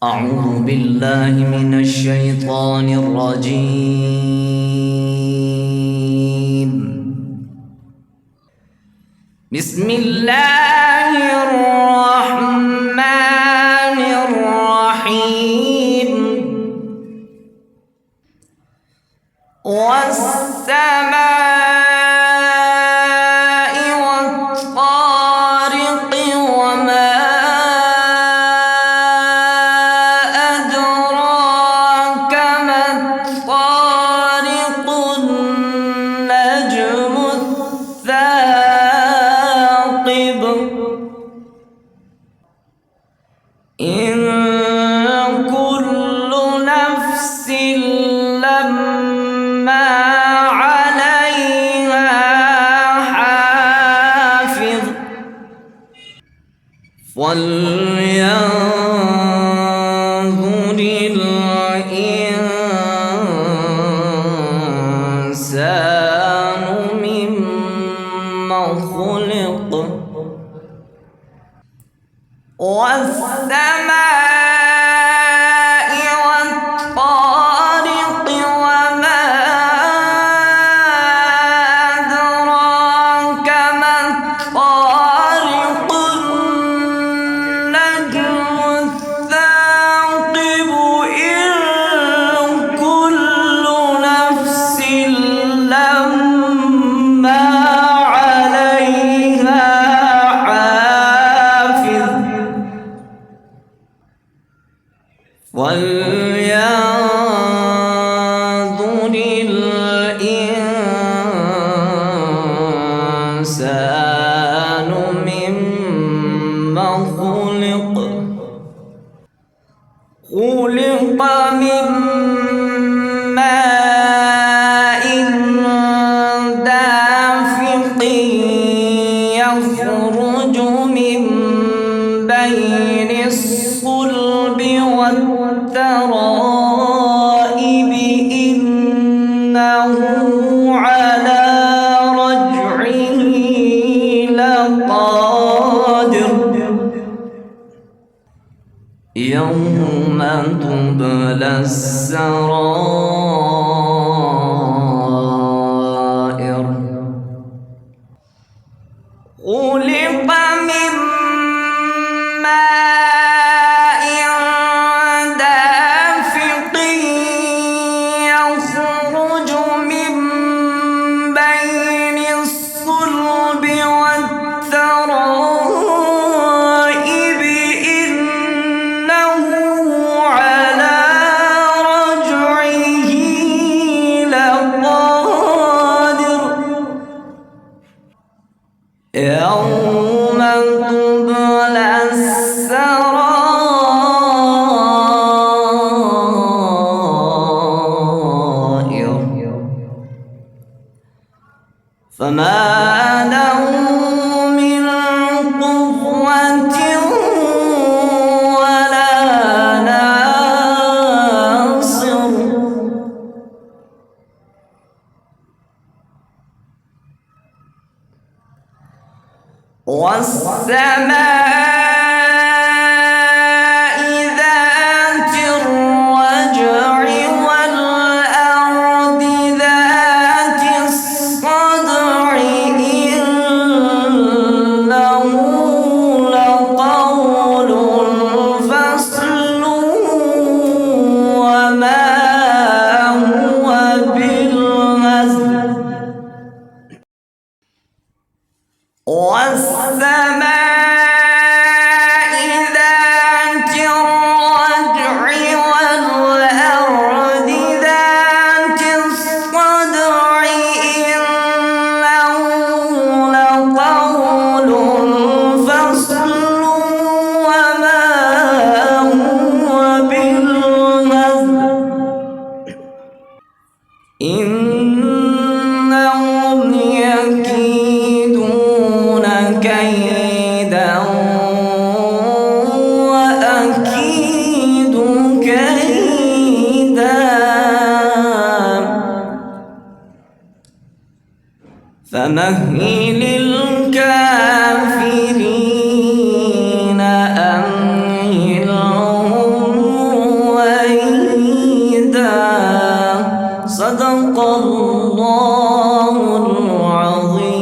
أعوذ بالله من الشيطان الرجيم. بسم الله الرحمن الرحيم. والسماء والطارق وما أدراك ما الطارق النجم الثاقب إن كل نفس لما عليها حافظ فلينظر الإنسان مما خلق والسماء والطارق وما أدراك ما الطارق النجم الثاقب إن كل نفس لما عليها حافظ ولينظر الإنسان مما خلق من ماء دافق يخرج من بين الصلب والترائب إنه على رجعه لقادر يوم تبلى السرائر خلق من ماء دافق يخرج من بين الصلب والترائب إنه على رجعه لقادر يوم تبلى السرائر فما له من قوة ولا ناصر والسماء ذات الرجع والأرض ذات الصدع إنه لقول فصل وما هو بالهزل والسماء ذات الرجع والأرض ذات الصدع إنه لقول فصل وما هو بالهزل إنهم يكيدون كيدا وأكيد كيدا فمهل الكافرين أمهلهم الله العظيم.